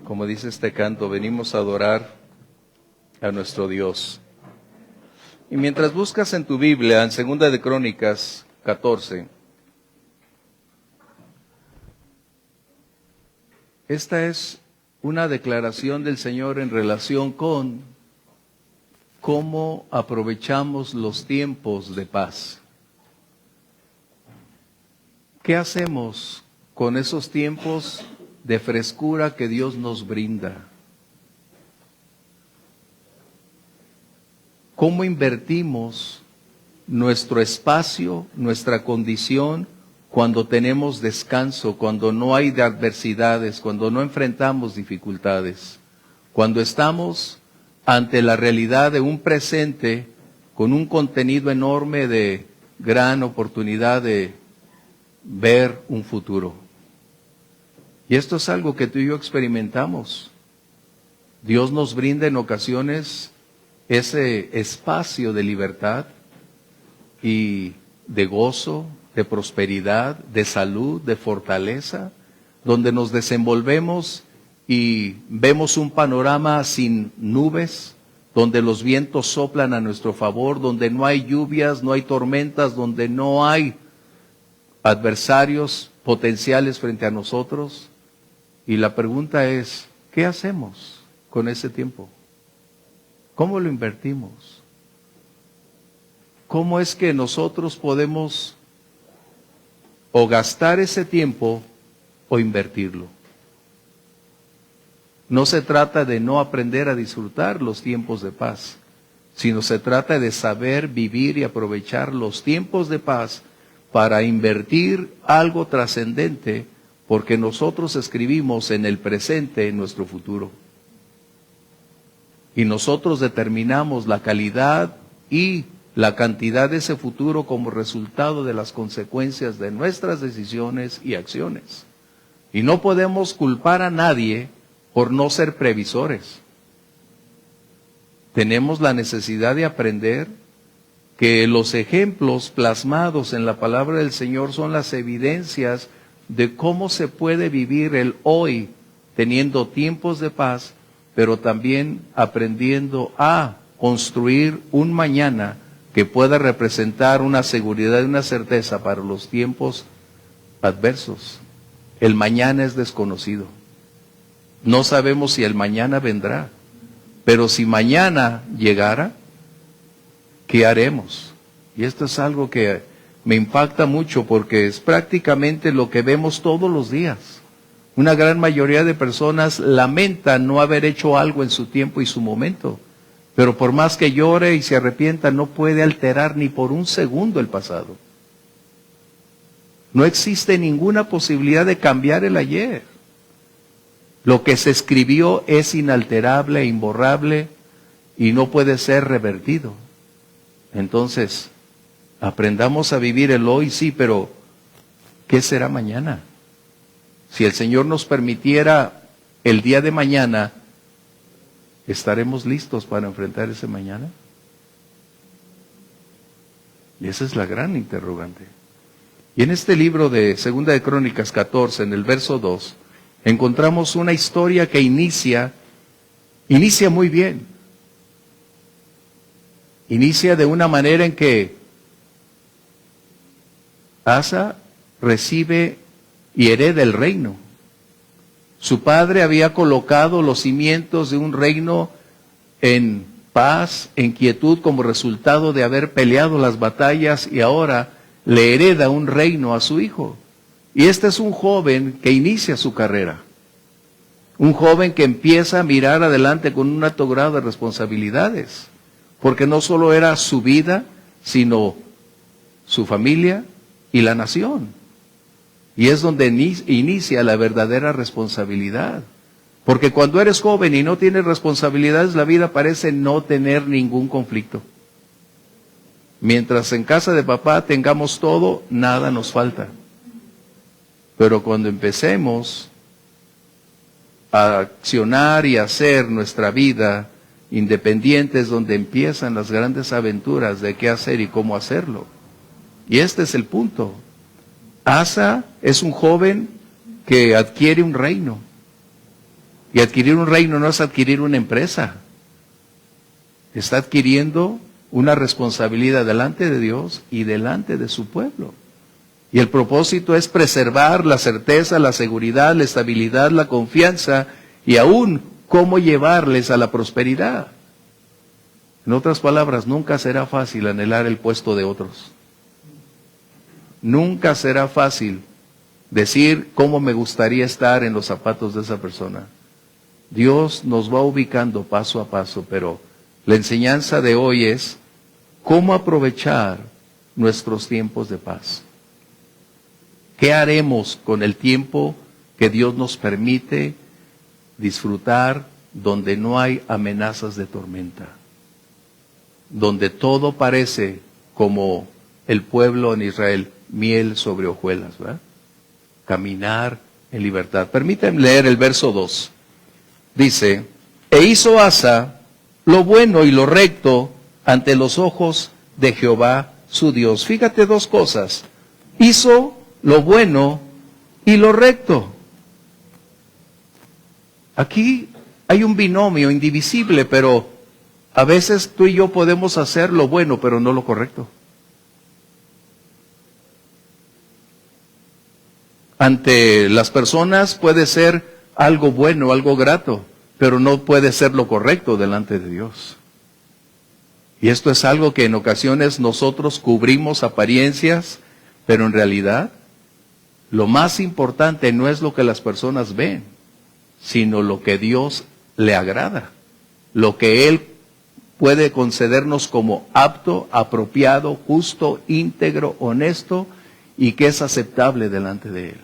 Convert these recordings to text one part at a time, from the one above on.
Como dice este canto, venimos a adorar a nuestro Dios. Y mientras buscas en tu Biblia, en 2 de Crónicas 14, esta es una declaración del Señor en relación con cómo aprovechamos los tiempos de paz. ¿Qué hacemos con esos tiempos de frescura que Dios nos brinda? ¿Cómo invertimos nuestro espacio, nuestra condición, cuando tenemos descanso, cuando no hay adversidades, cuando no enfrentamos dificultades, cuando estamos ante la realidad de un presente con un contenido enorme de gran oportunidad de ver un futuro? Y esto es algo que tú y yo experimentamos. Dios nos brinda en ocasiones ese espacio de libertad y de gozo, de prosperidad, de salud, de fortaleza, donde nos desenvolvemos y vemos un panorama sin nubes, donde los vientos soplan a nuestro favor, donde no hay lluvias, no hay tormentas, donde no hay adversarios potenciales frente a nosotros. Y la pregunta es, ¿qué hacemos con ese tiempo? ¿Cómo lo invertimos? ¿Cómo es que nosotros podemos o gastar ese tiempo o invertirlo? No se trata de no aprender a disfrutar los tiempos de paz, sino se trata de saber vivir y aprovechar los tiempos de paz para invertir algo trascendente, porque nosotros escribimos en el presente nuestro futuro. Y nosotros determinamos la calidad y la cantidad de ese futuro como resultado de las consecuencias de nuestras decisiones y acciones. Y no podemos culpar a nadie por no ser previsores. Tenemos la necesidad de aprender que los ejemplos plasmados en la palabra del Señor son las evidencias de cómo se puede vivir el hoy teniendo tiempos de paz, pero también aprendiendo a construir un mañana que pueda representar una seguridad y una certeza para los tiempos adversos. El mañana es desconocido. No sabemos si el mañana vendrá, pero si mañana llegara, ¿qué haremos? Y esto es algo que me impacta mucho porque es prácticamente lo que vemos todos los días. Una gran mayoría de personas lamentan no haber hecho algo en su tiempo y su momento, pero por más que llore y se arrepienta, no puede alterar ni por un segundo el pasado. No existe ninguna posibilidad de cambiar el ayer. Lo que se escribió es inalterable, imborrable y no puede ser revertido. Entonces, aprendamos a vivir el hoy, sí, pero ¿qué será mañana? Si el Señor nos permitiera el día de mañana, ¿estaremos listos para enfrentar ese mañana? Y esa es la gran interrogante. Y en este libro de 2 de Crónicas 14, en el verso 2, encontramos una historia que inicia muy bien. Inicia de una manera en que Asa recibe y hereda el reino. Su padre había colocado los cimientos de un reino en paz, en quietud, como resultado de haber peleado las batallas, y ahora le hereda un reino a su hijo. Y este es un joven que inicia su carrera. Un joven que empieza a mirar adelante con un alto grado de responsabilidades. Porque no solo era su vida, sino su familia y la nación. Y es donde inicia la verdadera responsabilidad. Porque cuando eres joven y no tienes responsabilidades, la vida parece no tener ningún conflicto. Mientras en casa de papá tengamos todo, nada nos falta. Pero cuando empecemos a accionar y hacer nuestra vida independiente, es donde empiezan las grandes aventuras de qué hacer y cómo hacerlo. Y este es el punto. Asa es un joven que adquiere un reino. Y adquirir un reino no es adquirir una empresa. Está adquiriendo una responsabilidad delante de Dios y delante de su pueblo. Y el propósito es preservar la certeza, la seguridad, la estabilidad, la confianza y aún cómo llevarles a la prosperidad. En otras palabras, nunca será fácil anhelar el puesto de otros. Nunca será fácil decir cómo me gustaría estar en los zapatos de esa persona. Dios nos va ubicando paso a paso, pero la enseñanza de hoy es cómo aprovechar nuestros tiempos de paz. ¿Qué haremos con el tiempo que Dios nos permite disfrutar donde no hay amenazas de tormenta? Donde todo parece como el pueblo en Israel, miel sobre hojuelas, ¿verdad? Caminar en libertad. Permítanme leer el verso 2. Dice, e hizo Asa lo bueno y lo recto ante los ojos de Jehová su Dios. Fíjate dos cosas. Hizo lo bueno y lo recto. Aquí hay un binomio indivisible, pero a veces tú y yo podemos hacer lo bueno, pero no lo correcto. Ante las personas puede ser algo bueno, algo grato, pero no puede ser lo correcto delante de Dios. Y esto es algo que en ocasiones nosotros cubrimos apariencias, pero en realidad lo más importante no es lo que las personas ven, sino lo que Dios le agrada, lo que Él puede concedernos como apto, apropiado, justo, íntegro, honesto y que es aceptable delante de Él.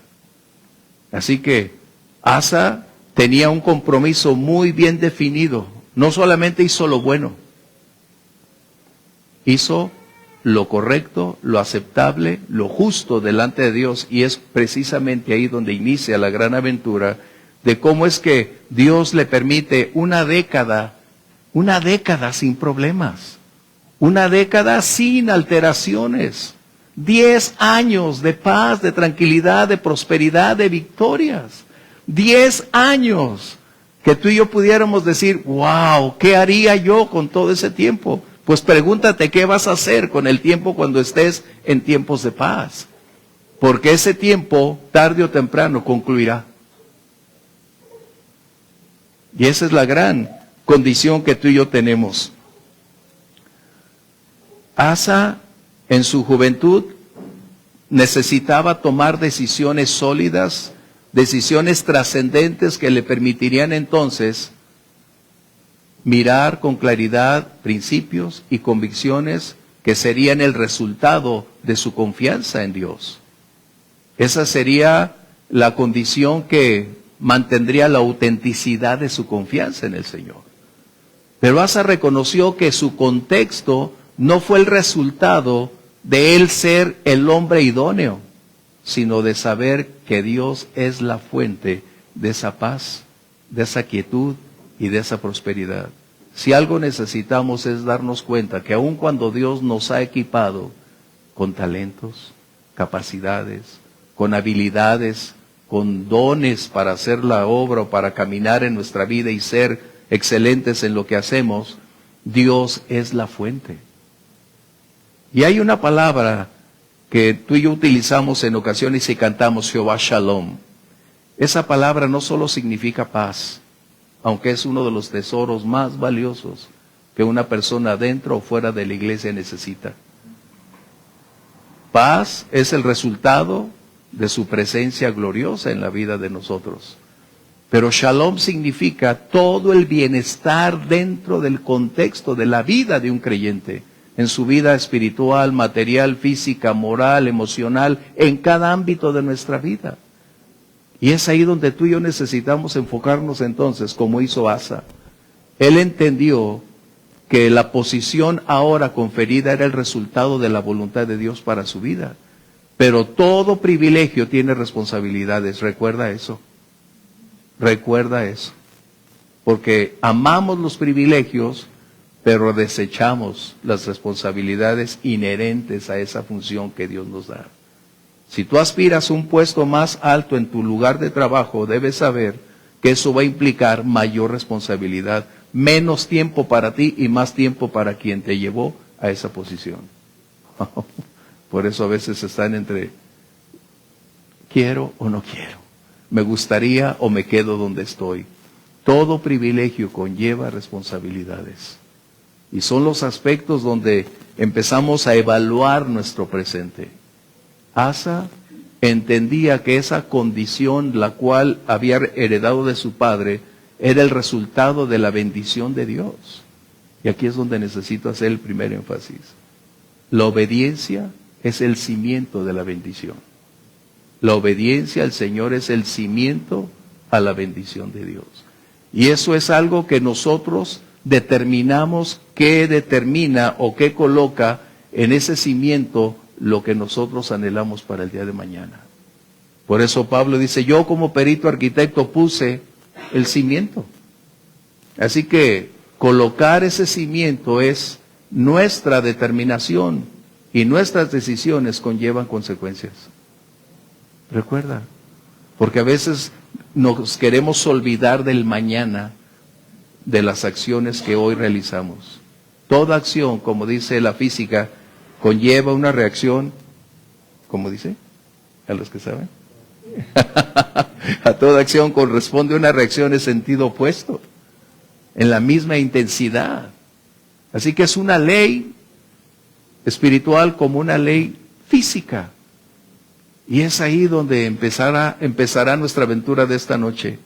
Así que Asa tenía un compromiso muy bien definido. No solamente hizo lo bueno, hizo lo correcto, lo aceptable, lo justo delante de Dios, y es precisamente ahí donde inicia la gran aventura de cómo es que Dios le permite una década sin problemas, una década sin alteraciones, 10 años de paz, de tranquilidad, de prosperidad, de victorias, 10 años que tú y yo pudiéramos decir, wow, ¿qué haría yo con todo ese tiempo? Pues pregúntate qué vas a hacer con el tiempo cuando estés en tiempos de paz. Porque ese tiempo, tarde o temprano, concluirá. Y esa es la gran condición que tú y yo tenemos. Asa, en su juventud, necesitaba tomar decisiones sólidas, decisiones trascendentes que le permitirían entonces mirar con claridad principios y convicciones que serían el resultado de su confianza en Dios. Esa sería la condición que mantendría la autenticidad de su confianza en el Señor. Pero Asa reconoció que su contexto no fue el resultado de él ser el hombre idóneo, sino de saber que Dios es la fuente de esa paz, de esa quietud y de esa prosperidad. Si algo necesitamos es darnos cuenta que aun cuando Dios nos ha equipado con talentos, capacidades, con habilidades, con dones para hacer la obra o para caminar en nuestra vida y ser excelentes en lo que hacemos, Dios es la fuente. Y hay una palabra que tú y yo utilizamos en ocasiones y cantamos, Jehová Shalom. Esa palabra no solo significa paz, aunque es uno de los tesoros más valiosos que una persona dentro o fuera de la iglesia necesita. Paz es el resultado de su presencia gloriosa en la vida de nosotros. Pero Shalom significa todo el bienestar dentro del contexto de la vida de un creyente, en su vida espiritual, material, física, moral, emocional, en cada ámbito de nuestra vida. Y es ahí donde tú y yo necesitamos enfocarnos entonces, como hizo Asa. Él entendió que la posición ahora conferida era el resultado de la voluntad de Dios para su vida. Pero todo privilegio tiene responsabilidades, recuerda eso. Recuerda eso. Porque amamos los privilegios, pero desechamos las responsabilidades inherentes a esa función que Dios nos da. Si tú aspiras a un puesto más alto en tu lugar de trabajo, debes saber que eso va a implicar mayor responsabilidad, menos tiempo para ti y más tiempo para quien te llevó a esa posición. Por eso a veces están entre quiero o no quiero, me gustaría o me quedo donde estoy. Todo privilegio conlleva responsabilidades. Y son los aspectos donde empezamos a evaluar nuestro presente. Asa entendía que esa condición, la cual había heredado de su padre, era el resultado de la bendición de Dios. Y aquí es donde necesito hacer el primer énfasis. La obediencia es el cimiento de la bendición. La obediencia al Señor es el cimiento a la bendición de Dios. Y eso es algo que nosotros determinamos, qué determina o qué coloca en ese cimiento lo que nosotros anhelamos para el día de mañana. Por eso Pablo dice, yo como perito arquitecto puse el cimiento. Así que colocar ese cimiento es nuestra determinación y nuestras decisiones conllevan consecuencias. Recuerda, porque a veces nos queremos olvidar del mañana, de las acciones que hoy realizamos. Toda acción, como dice la física, conlleva una reacción, ¿cómo dice? ¿A los que saben? A toda acción corresponde una reacción en sentido opuesto, en la misma intensidad. Así que es una ley espiritual como una ley física. Y es ahí donde empezará nuestra aventura de esta noche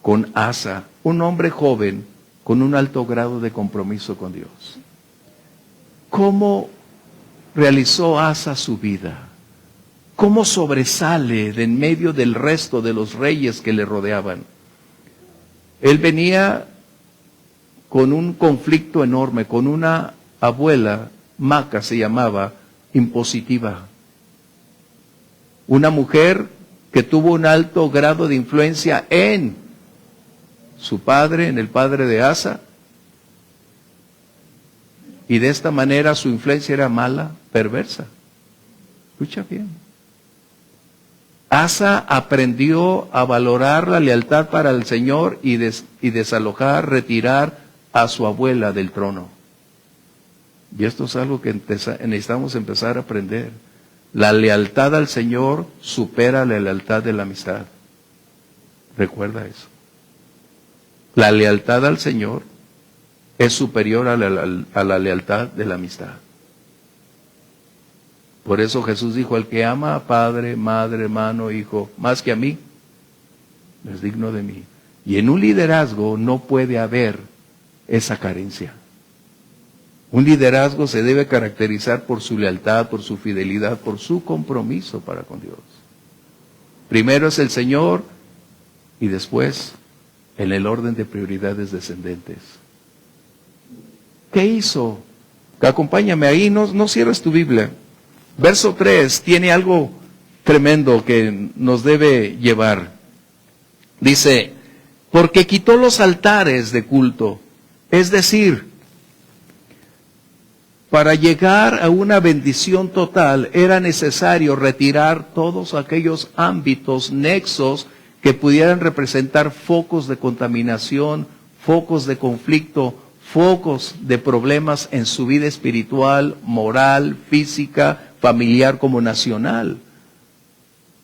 con Asa, un hombre joven con un alto grado de compromiso con Dios. ¿Cómo realizó Asa su vida? ¿Cómo sobresale de en medio del resto de los reyes que le rodeaban? Él venía con un conflicto enorme, con una abuela, Maca se llamaba, impositiva. Una mujer que tuvo un alto grado de influencia en su padre, en el padre de Asa. Y de esta manera su influencia era mala, perversa. Escucha bien. Asa aprendió a valorar la lealtad para el Señor y desalojar, retirar a su abuela del trono. Y esto es algo que necesitamos empezar a aprender. La lealtad al Señor supera la lealtad de la amistad. Recuerda eso. La lealtad al Señor es superior a la lealtad de la amistad. Por eso Jesús dijo, el que ama a padre, madre, hermano, hijo, más que a mí, es digno de mí. Y en un liderazgo no puede haber esa carencia. Un liderazgo se debe caracterizar por su lealtad, por su fidelidad, por su compromiso para con Dios. Primero es el Señor y después en el orden de prioridades descendentes. ¿Qué hizo? Acompáñame ahí, no cierres tu Biblia. Verso 3 tiene algo tremendo que nos debe llevar. Dice, porque quitó los altares de culto, es decir, para llegar a una bendición total era necesario retirar todos aquellos ámbitos, nexos que pudieran representar focos de contaminación, focos de conflicto, focos de problemas en su vida espiritual, moral, física, familiar como nacional.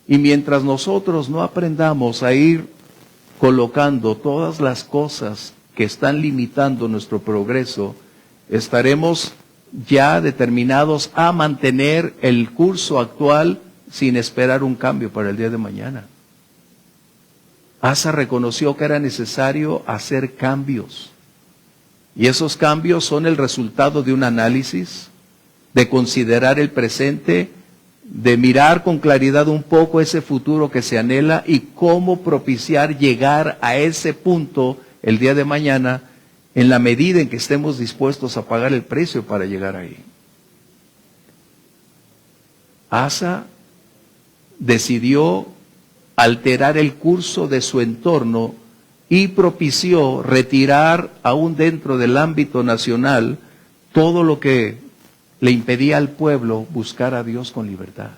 Y mientras nosotros no aprendamos a ir colocando todas las cosas que están limitando nuestro progreso, estaremos ya determinados a mantener el curso actual sin esperar un cambio para el día de mañana. Asa reconoció que era necesario hacer cambios. Y esos cambios son el resultado de un análisis, de considerar el presente, de mirar con claridad un poco ese futuro que se anhela y cómo propiciar llegar a ese punto el día de mañana en la medida en que estemos dispuestos a pagar el precio para llegar ahí. Asa decidió alterar el curso de su entorno y propició retirar, aún dentro del ámbito nacional, todo lo que le impedía al pueblo buscar a Dios con libertad.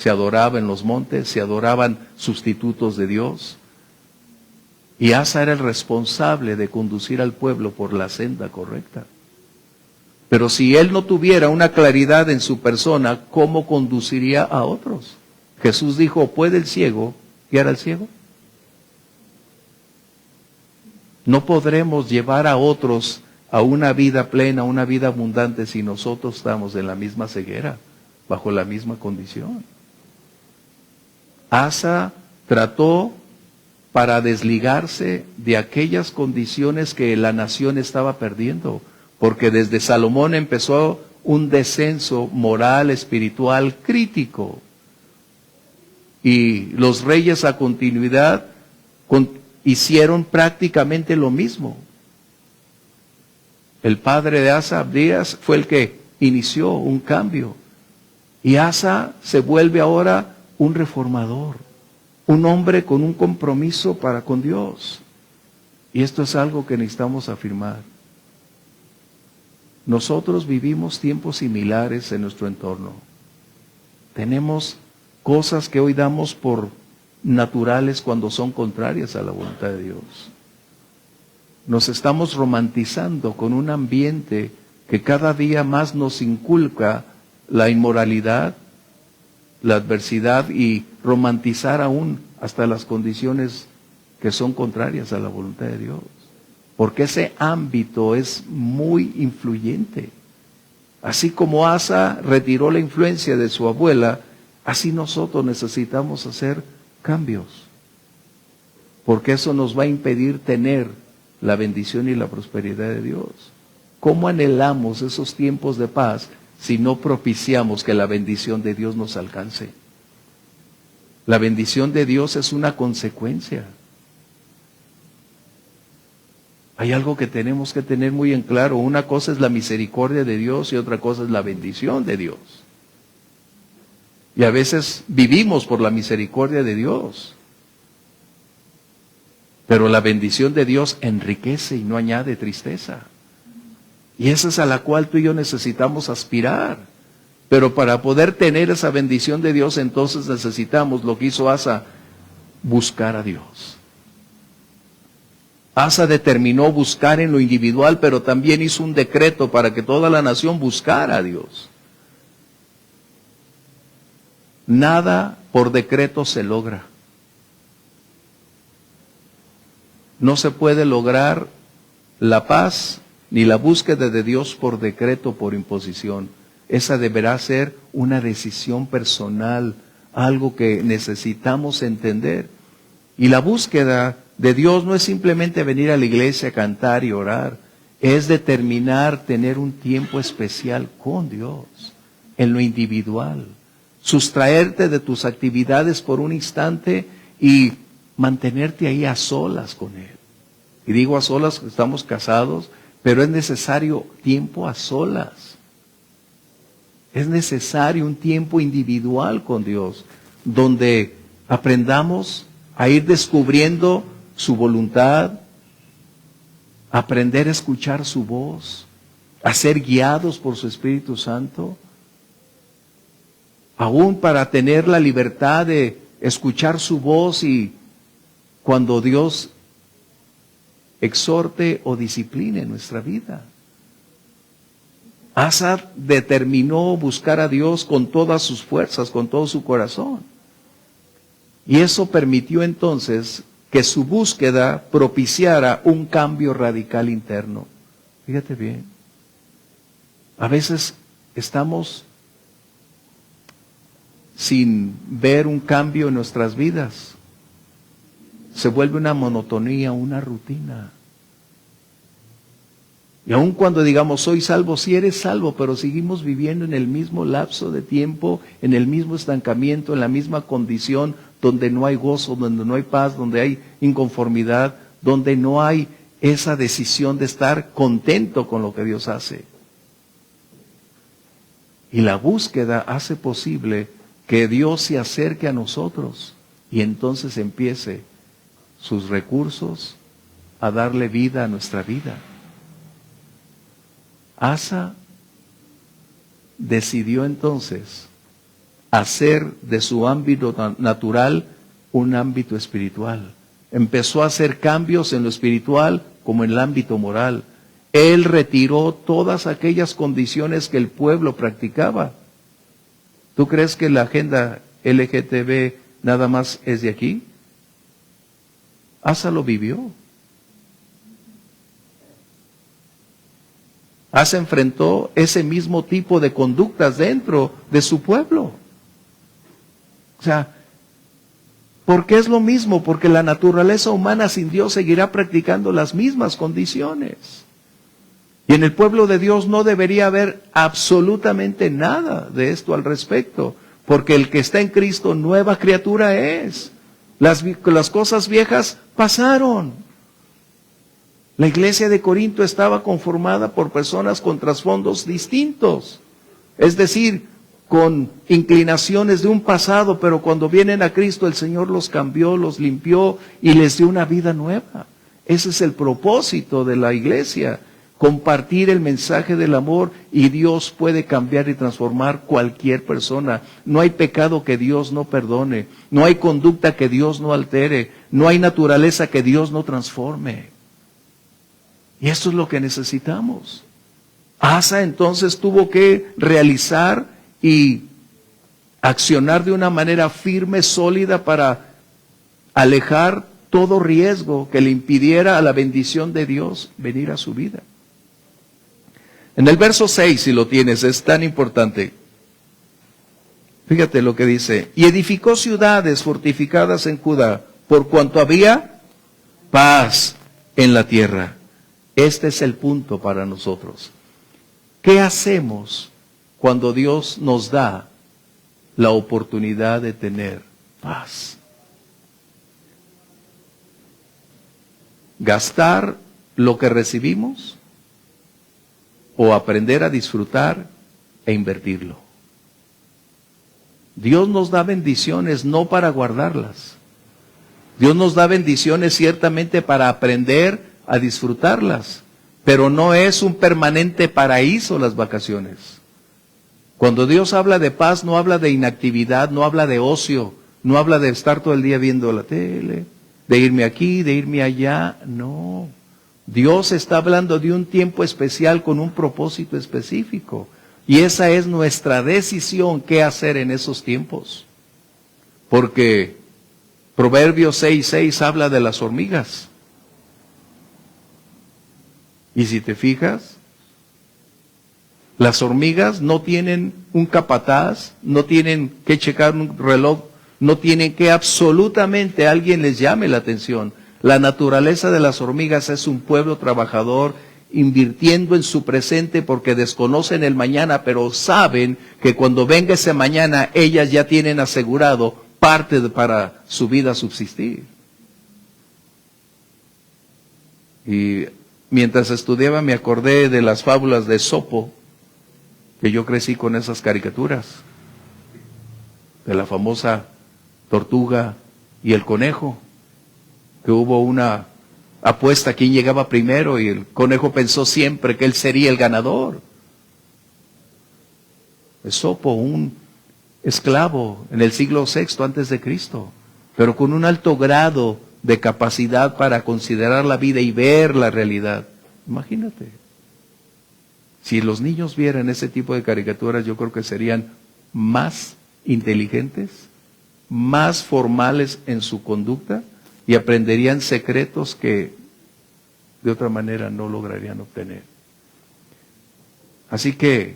se adoraba en los montes, se adoraban sustitutos de Dios. Y Asa era el responsable de conducir al pueblo por la senda correcta. Pero si él no tuviera una claridad en su persona, ¿cómo conduciría a otros? Jesús dijo, ¿puede el ciego guiar al ciego? No podremos llevar a otros a una vida plena, una vida abundante, si nosotros estamos en la misma ceguera, bajo la misma condición. Asa trató para desligarse de aquellas condiciones que la nación estaba perdiendo, porque desde Salomón empezó un descenso moral, espiritual, crítico. Y los reyes a continuidad hicieron prácticamente lo mismo. El padre de Asa, Abdías, fue el que inició un cambio. Y Asa se vuelve ahora un reformador, un hombre con un compromiso para con Dios. Y esto es algo que necesitamos afirmar. Nosotros vivimos tiempos similares en nuestro entorno. Tenemos cosas que hoy damos por naturales cuando son contrarias a la voluntad de Dios. Nos estamos romantizando con un ambiente que cada día más nos inculca la inmoralidad, la adversidad y romantizar aún hasta las condiciones que son contrarias a la voluntad de Dios. Porque ese ámbito es muy influyente. Así como Asa retiró la influencia de su abuela, así nosotros necesitamos hacer cambios. Porque eso nos va a impedir tener la bendición y la prosperidad de Dios. ¿Cómo anhelamos esos tiempos de paz si no propiciamos que la bendición de Dios nos alcance? La bendición de Dios es una consecuencia. Hay algo que tenemos que tener muy en claro. Una cosa es la misericordia de Dios y otra cosa es la bendición de Dios. Y a veces vivimos por la misericordia de Dios. Pero la bendición de Dios enriquece y no añade tristeza. Y esa es a la cual tú y yo necesitamos aspirar. Pero para poder tener esa bendición de Dios, entonces necesitamos lo que hizo Asa, buscar a Dios. Asa determinó buscar en lo individual, pero también hizo un decreto para que toda la nación buscara a Dios. Nada por decreto se logra. No se puede lograr la paz ni la búsqueda de Dios por decreto, por imposición. Esa deberá ser una decisión personal, algo que necesitamos entender. Y la búsqueda de Dios no es simplemente venir a la iglesia a cantar y orar, es determinar tener un tiempo especial con Dios, en lo individual. Sustraerte de tus actividades por un instante y mantenerte ahí a solas con Él. Y digo a solas, estamos casados, pero es necesario tiempo a solas. Es necesario un tiempo individual con Dios, donde aprendamos a ir descubriendo su voluntad, aprender a escuchar su voz, a ser guiados por su Espíritu Santo, aún para tener la libertad de escuchar su voz y cuando Dios exhorte o discipline nuestra vida. Asa determinó buscar a Dios con todas sus fuerzas, con todo su corazón. Y eso permitió entonces que su búsqueda propiciara un cambio radical interno. Fíjate bien. A veces estamos sin ver un cambio en nuestras vidas. Se vuelve una monotonía, una rutina. Y aun cuando digamos, soy salvo, sí eres salvo, pero seguimos viviendo en el mismo lapso de tiempo, en el mismo estancamiento, en la misma condición, donde no hay gozo, donde no hay paz, donde hay inconformidad, donde no hay esa decisión de estar contento con lo que Dios hace. Y la búsqueda hace posible que Dios se acerque a nosotros y entonces empiece sus recursos a darle vida a nuestra vida. Asa decidió entonces hacer de su ámbito natural un ámbito espiritual. Empezó a hacer cambios en lo espiritual como en el ámbito moral. Él retiró todas aquellas condiciones que el pueblo practicaba. ¿Tú crees que la agenda LGTB nada más es de aquí? Asa lo vivió. Asa enfrentó ese mismo tipo de conductas dentro de su pueblo. O sea, ¿por qué es lo mismo? Porque la naturaleza humana sin Dios seguirá practicando las mismas condiciones. Y en el pueblo de Dios no debería haber absolutamente nada de esto al respecto, porque el que está en Cristo nueva criatura es. Las cosas viejas pasaron. La iglesia de Corinto estaba conformada por personas con trasfondos distintos, es decir, con inclinaciones de un pasado, pero cuando vienen a Cristo el Señor los cambió, los limpió y les dio una vida nueva. Ese es el propósito de la iglesia, compartir el mensaje del amor, y Dios puede cambiar y transformar cualquier persona. No hay pecado que Dios no perdone, no hay conducta que Dios no altere, no hay naturaleza que Dios no transforme. Y eso es lo que necesitamos. Asa entonces tuvo que realizar y accionar de una manera firme, sólida, para alejar todo riesgo que le impidiera a la bendición de Dios venir a su vida. En el verso 6, si lo tienes, es tan importante. Fíjate lo que dice: y edificó ciudades fortificadas en Judá, por cuanto había paz en la tierra. Este es el punto para nosotros. ¿Qué hacemos cuando Dios nos da la oportunidad de tener paz? ¿Gastar lo que recibimos o aprender a disfrutar e invertirlo? Dios nos da bendiciones no para guardarlas. Dios nos da bendiciones ciertamente para aprender a disfrutarlas, pero no es un permanente paraíso las vacaciones. Cuando Dios habla de paz, no habla de inactividad, no habla de ocio, no habla de estar todo el día viendo la tele, de irme aquí, de irme allá. No, Dios está hablando de un tiempo especial con un propósito específico, y esa es nuestra decisión, qué hacer en esos tiempos. Porque Proverbios 6:6 habla de las hormigas. Y si te fijas, las hormigas no tienen un capataz, no tienen que checar un reloj, no tienen que absolutamente alguien les llame la atención. La naturaleza de las hormigas es un pueblo trabajador, invirtiendo en su presente porque desconocen el mañana, pero saben que cuando venga ese mañana ellas ya tienen asegurado parte para su vida subsistir. Y mientras estudiaba me acordé de las fábulas de Esopo, que yo crecí con esas caricaturas, de la famosa tortuga y el conejo, que hubo una apuesta quién llegaba primero y el conejo pensó siempre que él sería el ganador. Esopo, un esclavo en el siglo VI antes de Cristo, pero con un alto grado de capacidad para considerar la vida y ver la realidad. Imagínate. Si los niños vieran ese tipo de caricaturas, yo creo que serían más inteligentes, más formales en su conducta y aprenderían secretos que de otra manera no lograrían obtener. Así que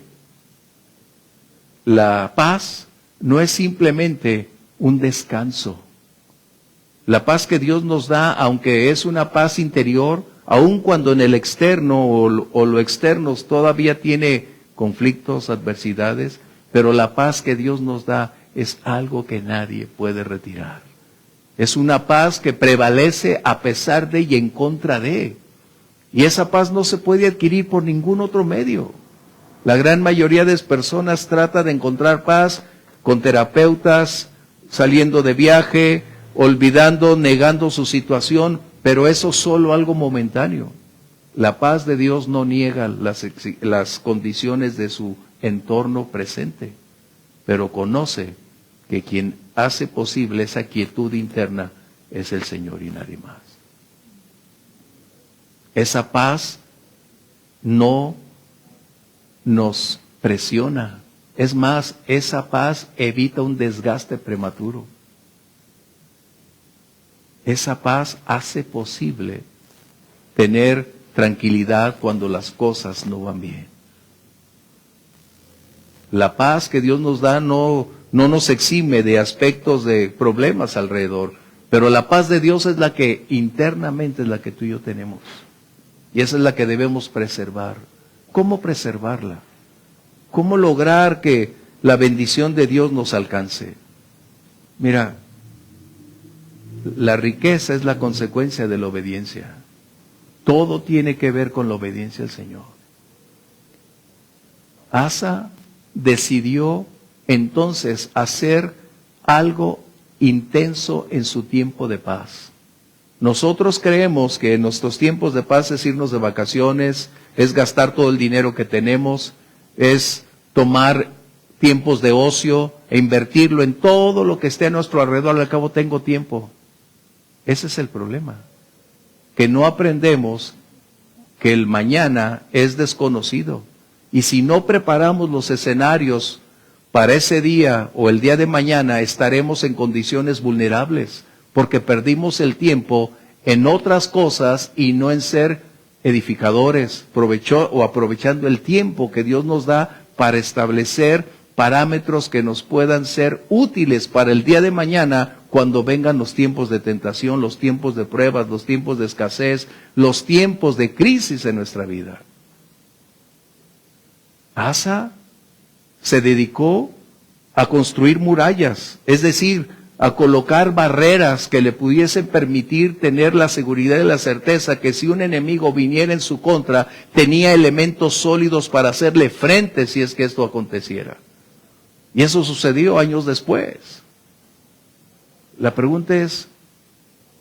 la paz no es simplemente un descanso. La paz que Dios nos da, aunque es una paz interior, aun cuando en el externo o lo externo todavía tiene conflictos, adversidades, pero la paz que Dios nos da es algo que nadie puede retirar. Es una paz que prevalece a pesar de y en contra de. Y esa paz no se puede adquirir por ningún otro medio. La gran mayoría de las personas trata de encontrar paz con terapeutas, saliendo de viaje, olvidando, negando su situación, pero eso es solo algo momentáneo. La paz de Dios no niega las condiciones de su entorno presente, pero conoce que quien hace posible esa quietud interna es el Señor y nadie más. Esa paz no nos presiona. Es más, esa paz evita un desgaste prematuro. Esa paz hace posible tener tranquilidad cuando las cosas no van bien. La paz que Dios nos da no nos exime de aspectos de problemas alrededor, pero la paz de Dios es la que internamente es la que tú y yo tenemos. Y esa es la que debemos preservar. ¿Cómo preservarla? ¿Cómo lograr que la bendición de Dios nos alcance? Mira, la riqueza es la consecuencia de la obediencia. Todo tiene que ver con la obediencia al Señor. Asa decidió entonces hacer algo intenso en su tiempo de paz. Nosotros creemos que en nuestros tiempos de paz es irnos de vacaciones, es gastar todo el dinero que tenemos, es tomar tiempos de ocio e invertirlo en todo lo que esté a nuestro alrededor. Al cabo tengo tiempo. Ese es el problema, que no aprendemos que el mañana es desconocido. Y si no preparamos los escenarios para ese día o el día de mañana, estaremos en condiciones vulnerables, porque perdimos el tiempo en otras cosas y no en ser edificadores, aprovechando el tiempo que Dios nos da para establecer parámetros que nos puedan ser útiles para el día de mañana cuando vengan los tiempos de tentación, los tiempos de pruebas, los tiempos de escasez, los tiempos de crisis en nuestra vida. Asa se dedicó a construir murallas, es decir, a colocar barreras que le pudiesen permitir tener la seguridad y la certeza que si un enemigo viniera en su contra, tenía elementos sólidos para hacerle frente si es que esto aconteciera. Y eso sucedió años después. La pregunta es,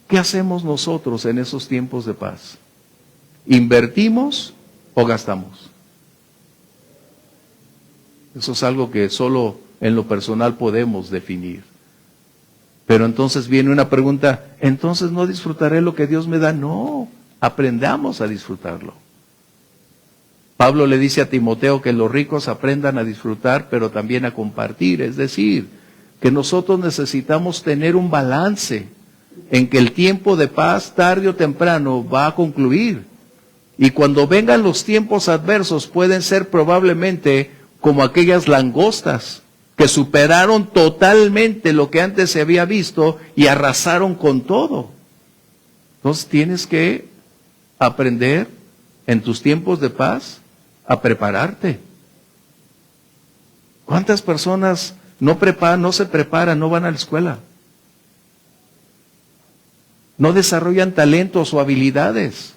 ¿qué hacemos nosotros en esos tiempos de paz? ¿Invertimos o gastamos? Eso es algo que solo en lo personal podemos definir. Pero entonces viene una pregunta, ¿entonces no disfrutaré lo que Dios me da? No, aprendamos a disfrutarlo. Pablo le dice a Timoteo que los ricos aprendan a disfrutar, pero también a compartir. Es decir, que nosotros necesitamos tener un balance en que el tiempo de paz, tarde o temprano, va a concluir. Y cuando vengan los tiempos adversos, pueden ser probablemente como aquellas langostas que superaron totalmente lo que antes se había visto y arrasaron con todo. Entonces tienes que aprender en tus tiempos de paz a prepararte. ¿Cuántas personas no se preparan, no van a la escuela? No desarrollan talentos o habilidades.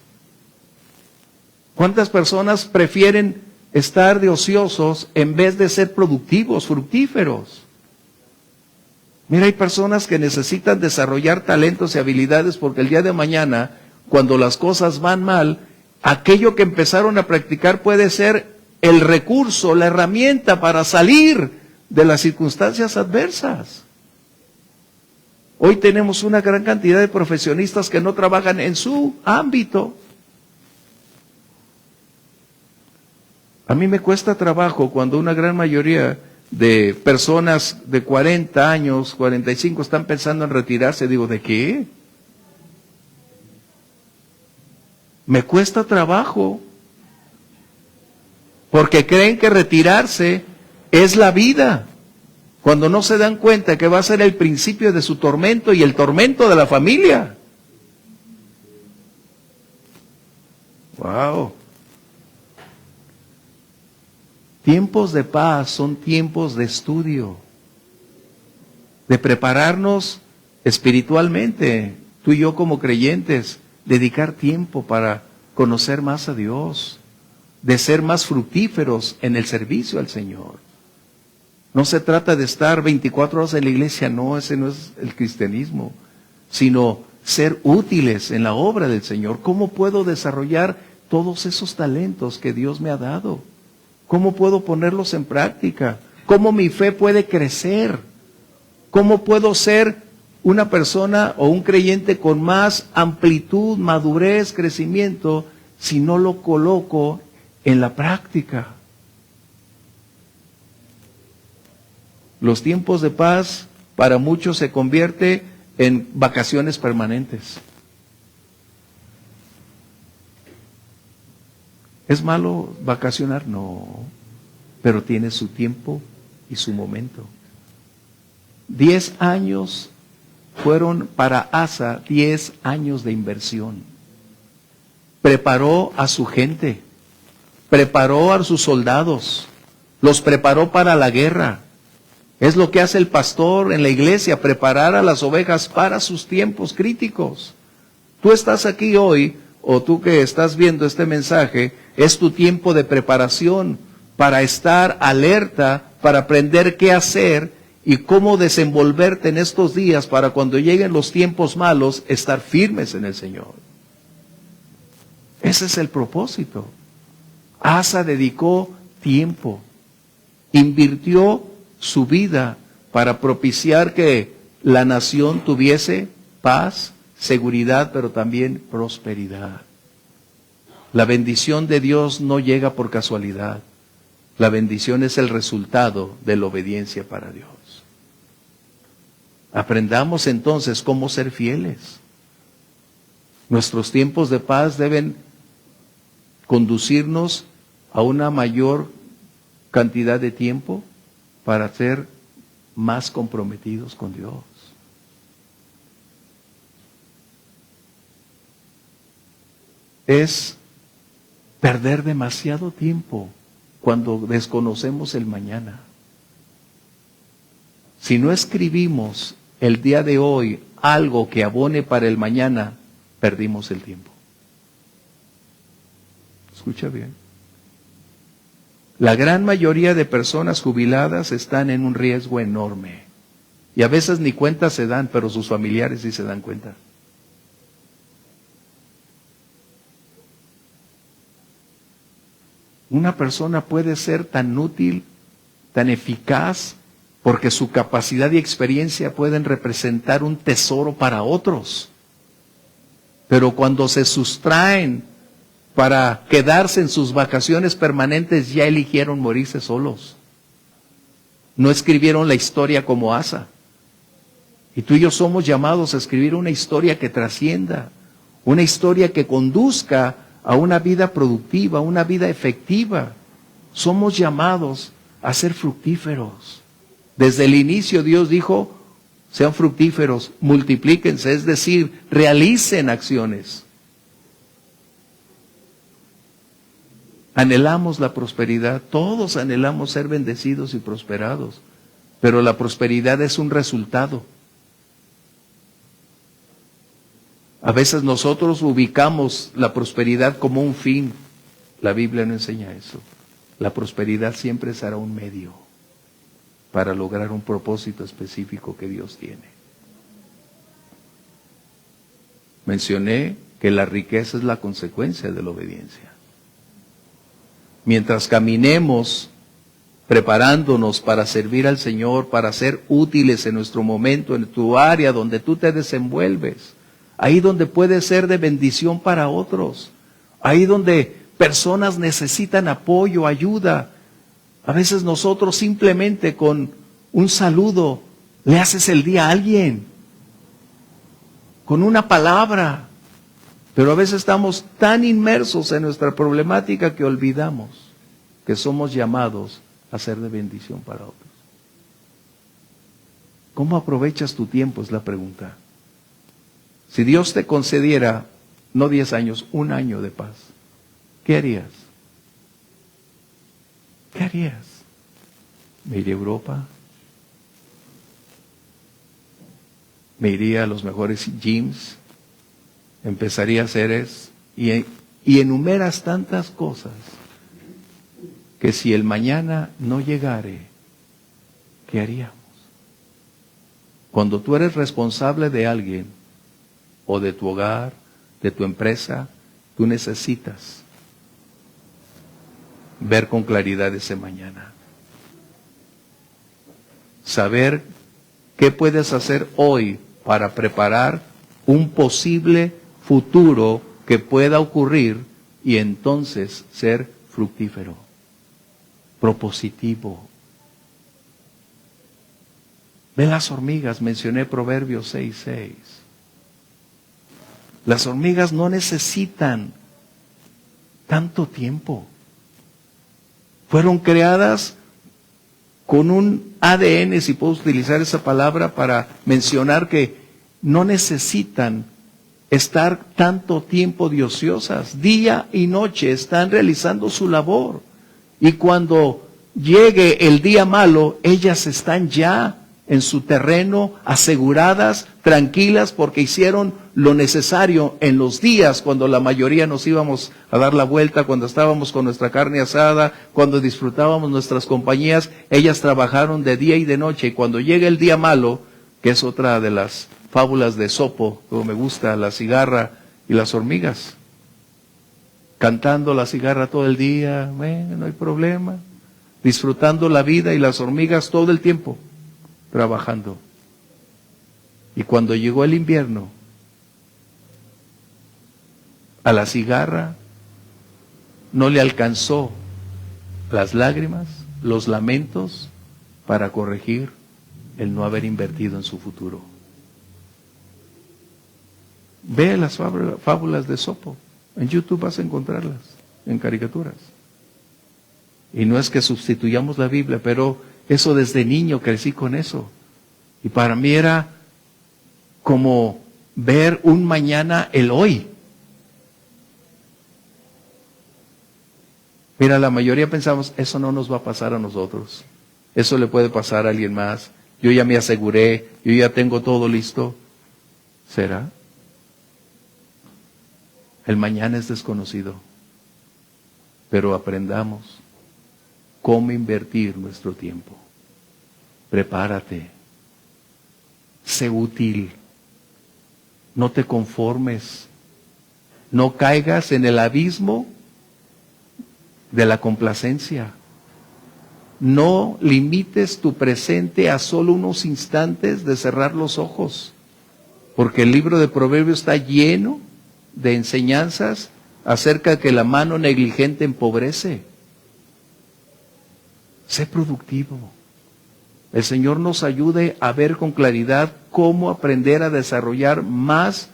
¿Cuántas personas prefieren estar de ociosos en vez de ser productivos, fructíferos? Mira, hay personas que necesitan desarrollar talentos y habilidades porque el día de mañana, cuando las cosas van mal, aquello que empezaron a practicar puede ser el recurso, la herramienta para salir de las circunstancias adversas. Hoy tenemos una gran cantidad de profesionistas que no trabajan en su ámbito. A mí me cuesta trabajo cuando una gran mayoría de personas de 40 años, 45 están pensando en retirarse. Digo, ¿de qué? Me cuesta trabajo porque creen que retirarse es la vida, cuando no se dan cuenta que va a ser el principio de su tormento y el tormento de la familia. ¡Wow! Tiempos de paz son tiempos de estudio, de prepararnos espiritualmente, tú y yo como creyentes, dedicar tiempo para conocer más a Dios, de ser más fructíferos en el servicio al Señor. No se trata de estar 24 horas en la iglesia, no, ese no es el cristianismo, sino ser útiles en la obra del Señor. ¿Cómo puedo desarrollar todos esos talentos que Dios me ha dado? ¿Cómo puedo ponerlos en práctica? ¿Cómo mi fe puede crecer? ¿Cómo puedo ser una persona o un creyente con más amplitud, madurez, crecimiento, si no lo coloco en la práctica? Los tiempos de paz para muchos se convierte en vacaciones permanentes. ¿Es malo vacacionar? No, pero tiene su tiempo y su momento. 10 años fueron para Asa 10 años de inversión. Preparó a su gente, preparó a sus soldados, los preparó para la guerra. Es lo que hace el pastor en la iglesia, preparar a las ovejas para sus tiempos críticos. Tú estás aquí hoy, o tú que estás viendo este mensaje, es tu tiempo de preparación para estar alerta, para aprender qué hacer y cómo desenvolverte en estos días para cuando lleguen los tiempos malos, estar firmes en el Señor. Ese es el propósito. Asa dedicó tiempo, invirtió su vida para propiciar que la nación tuviese paz, seguridad, pero también prosperidad. La bendición de Dios no llega por casualidad. La bendición es el resultado de la obediencia para Dios. Aprendamos entonces cómo ser fieles. Nuestros tiempos de paz deben conducirnos a una mayor cantidad de tiempo para ser más comprometidos con Dios. Es perder demasiado tiempo cuando desconocemos el mañana. Si no escribimos el día de hoy algo que abone para el mañana, perdimos el tiempo. Escucha bien. La gran mayoría de personas jubiladas están en un riesgo enorme. Y a veces ni cuenta se dan, pero sus familiares sí se dan cuenta. Una persona puede ser tan útil, tan eficaz, porque su capacidad y experiencia pueden representar un tesoro para otros. Pero cuando se sustraen para quedarse en sus vacaciones permanentes, ya eligieron morirse solos. No escribieron la historia como Asa. Y tú y yo somos llamados a escribir una historia que trascienda, una historia que conduzca a una vida productiva, una vida efectiva. Somos llamados a ser fructíferos. Desde el inicio Dios dijo, sean fructíferos, multiplíquense, es decir, realicen acciones. Anhelamos la prosperidad, todos anhelamos ser bendecidos y prosperados, pero la prosperidad es un resultado. A veces nosotros ubicamos la prosperidad como un fin. La Biblia no enseña eso. La prosperidad siempre será un medio para lograr un propósito específico que Dios tiene. Mencioné que la riqueza es la consecuencia de la obediencia. Mientras caminemos preparándonos para servir al Señor, para ser útiles en nuestro momento, en tu área donde tú te desenvuelves, ahí donde puedes ser de bendición para otros, ahí donde personas necesitan apoyo, ayuda. A veces nosotros simplemente con un saludo le haces el día a alguien, con una palabra. Pero a veces estamos tan inmersos en nuestra problemática que olvidamos que somos llamados a ser de bendición para otros. ¿Cómo aprovechas tu tiempo? Es la pregunta. Si Dios te concediera, no 10 años, 1 año de paz, ¿qué harías? ¿Qué harías? ¿Me iría a Europa? ¿Me iría a los mejores gyms? Empezaría a hacer eso. Y enumeras tantas cosas que si el mañana no llegare, ¿qué haríamos? Cuando tú eres responsable de alguien, o de tu hogar, de tu empresa, tú necesitas ver con claridad ese mañana. Saber ¿Qué puedes hacer hoy para preparar un posible futuro que pueda ocurrir y entonces ser fructífero, propositivo? Ve las hormigas, mencioné Proverbios 6:6. Las hormigas no necesitan tanto tiempo. Fueron creadas con un ADN, si puedo utilizar esa palabra, para mencionar que no necesitan estar tanto tiempo de ociosas. Día y noche están realizando su labor. Y cuando llegue el día malo, ellas están ya en su terreno, aseguradas, tranquilas, porque hicieron lo necesario en los días cuando la mayoría nos íbamos a dar la vuelta, cuando estábamos con nuestra carne asada, cuando disfrutábamos nuestras compañías. Ellas trabajaron de día y de noche, y cuando llega el día malo, que es otra de las fábulas de Esopo, como me gusta, la cigarra y las hormigas, cantando la cigarra todo el día, no hay problema, disfrutando la vida, y las hormigas todo el tiempo trabajando. Y cuando llegó el invierno, a la cigarra no le alcanzó las lágrimas, los lamentos, para corregir el no haber invertido en su futuro. Ve las fábulas de Esopo, en YouTube vas a encontrarlas, en caricaturas. Y no es que sustituyamos la Biblia, pero eso desde niño crecí con eso. Y para mí era como ver un mañana el hoy. Mira, la mayoría pensamos, eso no nos va a pasar a nosotros. Eso le puede pasar a alguien más. Yo ya me aseguré, yo ya tengo todo listo. ¿Será? El mañana es desconocido. Pero aprendamos cómo invertir nuestro tiempo. Prepárate. Sé útil. No te conformes. No caigas en el abismo de la complacencia. No limites tu presente a solo unos instantes de cerrar los ojos. Porque el libro de Proverbios está lleno de enseñanzas acerca de que la mano negligente empobrece. Sé productivo. El Señor nos ayude a ver con claridad cómo aprender a desarrollar más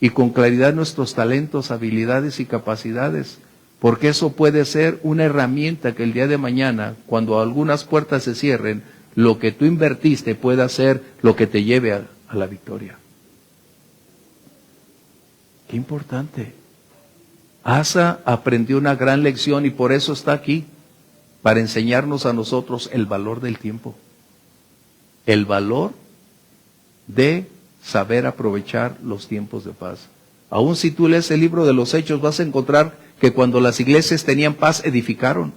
y con claridad nuestros talentos, habilidades y capacidades. Porque eso puede ser una herramienta que el día de mañana, cuando algunas puertas se cierren, lo que tú invertiste pueda ser lo que te lleve a la victoria. Qué importante. Asa aprendió una gran lección y por eso está aquí, para enseñarnos a nosotros el valor del tiempo. El valor de saber aprovechar los tiempos de paz. Aún si tú lees el libro de los Hechos, vas a encontrar que cuando las iglesias tenían paz, edificaron.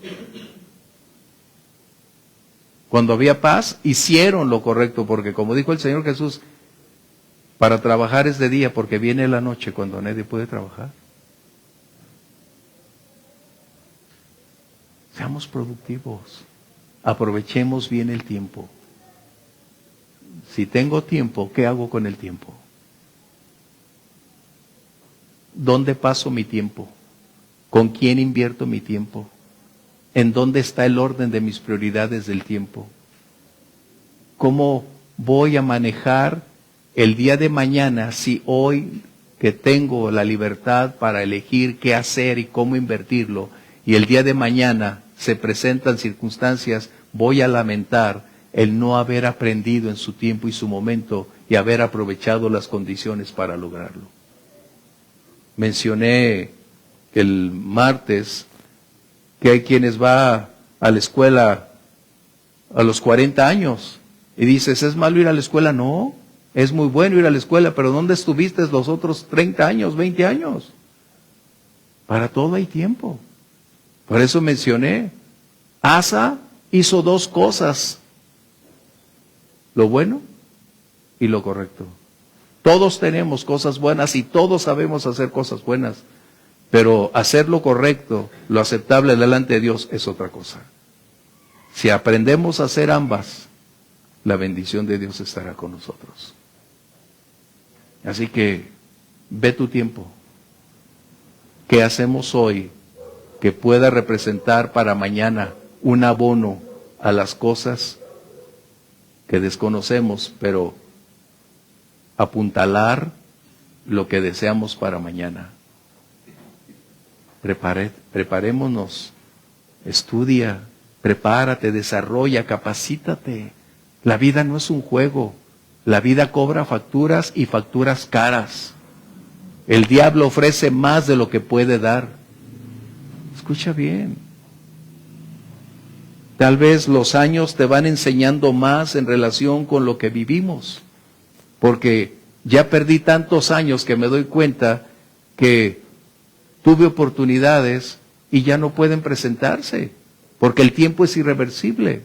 Cuando había paz, hicieron lo correcto, porque como dijo el Señor Jesús, para trabajar es de día, porque viene la noche cuando nadie puede trabajar. Seamos productivos, aprovechemos bien el tiempo. Si tengo tiempo, ¿qué hago con el tiempo? ¿Dónde paso mi tiempo? ¿Con quién invierto mi tiempo? ¿En dónde está el orden de mis prioridades del tiempo? ¿Cómo voy a manejar el día de mañana si hoy que tengo la libertad para elegir qué hacer y cómo invertirlo, y el día de mañana se presentan circunstancias, voy a lamentar el no haber aprendido en su tiempo y su momento y haber aprovechado las condiciones para lograrlo? Mencioné el martes que hay quienes van a la escuela a los 40 años y dices, ¿es malo ir a la escuela? No, es muy bueno ir a la escuela, pero ¿dónde estuviste los otros 30 años, 20 años? Para todo hay tiempo. Por eso mencioné, Asa hizo dos cosas, lo bueno y lo correcto. Todos tenemos cosas buenas y todos sabemos hacer cosas buenas, pero hacer lo correcto, lo aceptable delante de Dios es otra cosa. Si aprendemos a hacer ambas, la bendición de Dios estará con nosotros. Así que ve tu tiempo. ¿Qué hacemos hoy que pueda representar para mañana un abono a las cosas que desconocemos, pero apuntalar lo que deseamos para mañana? Preparémonos, estudia, prepárate, desarrolla, capacítate. La vida no es un juego, la vida cobra facturas y facturas caras. El diablo ofrece más de lo que puede dar. Escucha bien. Tal vez los años te van enseñando más en relación con lo que vivimos, porque ya perdí tantos años que me doy cuenta que tuve oportunidades y ya no pueden presentarse, porque el tiempo es irreversible.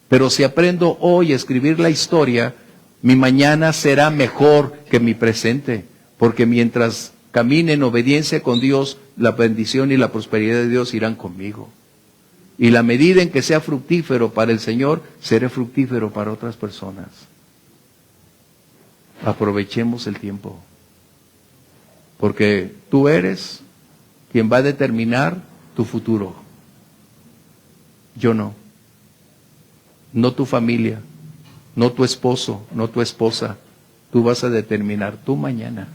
Pero si aprendo hoy a escribir la historia, mi mañana será mejor que mi presente, porque mientras camine en obediencia con Dios, la bendición y la prosperidad de Dios irán conmigo. Y la medida en que sea fructífero para el Señor, seré fructífero para otras personas. Aprovechemos el tiempo, porque tú eres quien va a determinar tu futuro. Yo no. No tu familia, no tu esposo, no tu esposa. Tú vas a determinar tu mañana.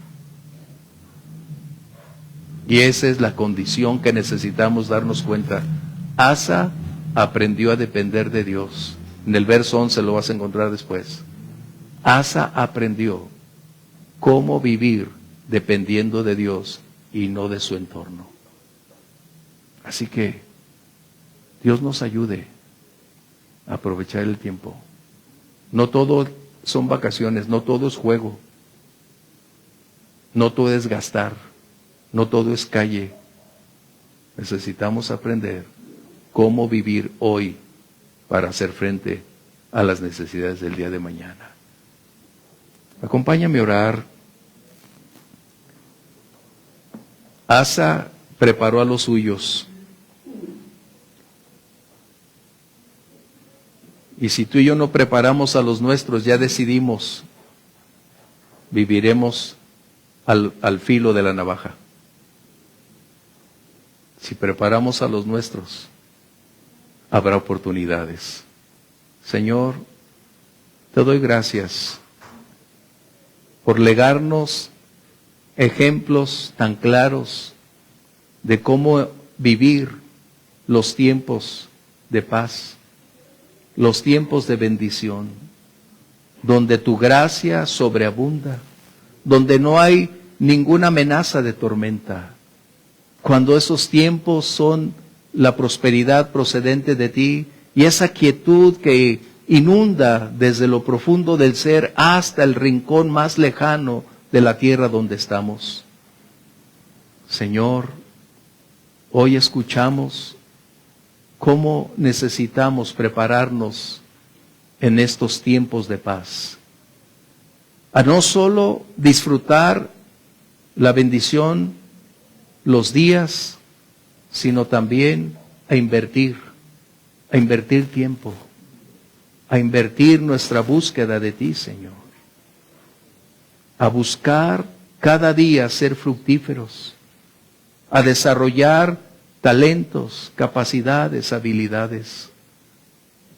Y esa es la condición que necesitamos darnos cuenta. Asa aprendió a depender de Dios. En el verso 11 lo vas a encontrar después. Asa aprendió cómo vivir dependiendo de Dios y no de su entorno. Así que Dios nos ayude a aprovechar el tiempo. No todo son vacaciones, no todo es juego, no todo es gastar, no todo es calle. Necesitamos aprender cómo vivir hoy para hacer frente a las necesidades del día de mañana. Acompáñame a orar. Asa preparó a los suyos. Y si tú y yo no preparamos a los nuestros, ya decidimos, viviremos al filo de la navaja. Si preparamos a los nuestros, habrá oportunidades. Señor, te doy gracias por legarnos ejemplos tan claros de cómo vivir los tiempos de paz, los tiempos de bendición, donde tu gracia sobreabunda, donde no hay ninguna amenaza de tormenta, cuando esos tiempos son la prosperidad procedente de ti y esa quietud que inunda desde lo profundo del ser hasta el rincón más lejano de la tierra donde estamos. Señor, hoy escuchamos cómo necesitamos prepararnos en estos tiempos de paz, a no solo disfrutar la bendición, los días, sino también a invertir tiempo, a invertir nuestra búsqueda de ti, Señor, a buscar cada día ser fructíferos, a desarrollar talentos, capacidades, habilidades.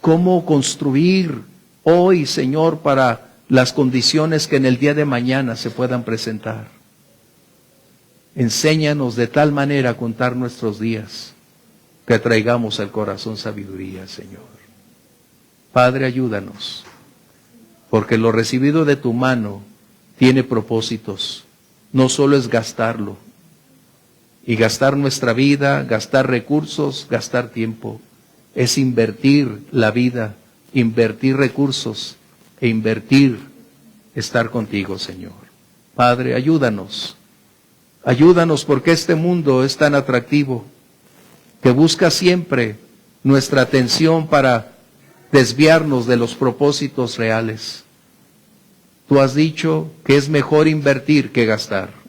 Cómo construir hoy, Señor, para las condiciones que en el día de mañana se puedan presentar. Enséñanos de tal manera a contar nuestros días que traigamos al corazón sabiduría, Señor. Padre, ayúdanos, porque lo recibido de tu mano tiene propósitos. No solo es gastarlo, y gastar nuestra vida, gastar recursos, gastar tiempo. Es invertir la vida, invertir recursos e invertir estar contigo, Señor. Padre, ayúdanos. Ayúdanos porque este mundo es tan atractivo que busca siempre nuestra atención para desviarnos de los propósitos reales. Tú has dicho que es mejor invertir que gastar.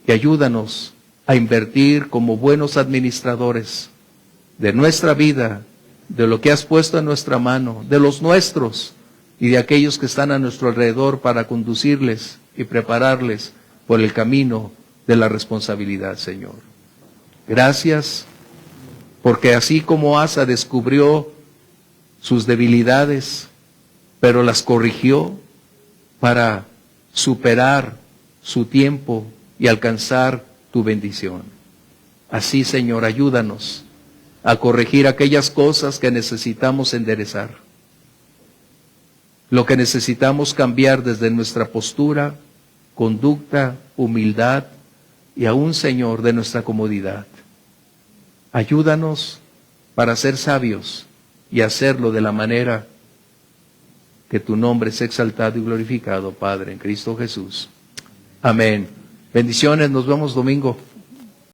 Y ayúdanos a invertir como buenos administradores de nuestra vida de lo que has puesto en nuestra mano, de los nuestros y de aquellos que están a nuestro alrededor para conducirles y prepararles por el camino de la responsabilidad, Señor. Gracias, porque así como Asa descubrió sus debilidades, pero las corrigió para superar su tiempo y alcanzar tu bendición. Así, Señor, ayúdanos a corregir aquellas cosas que necesitamos enderezar. Lo que necesitamos cambiar desde nuestra postura, conducta, humildad y aún, Señor, de nuestra comodidad. Ayúdanos para ser sabios y hacerlo de la manera que tu nombre sea exaltado y glorificado, Padre, en Cristo Jesús. Amén. Bendiciones, nos vemos domingo.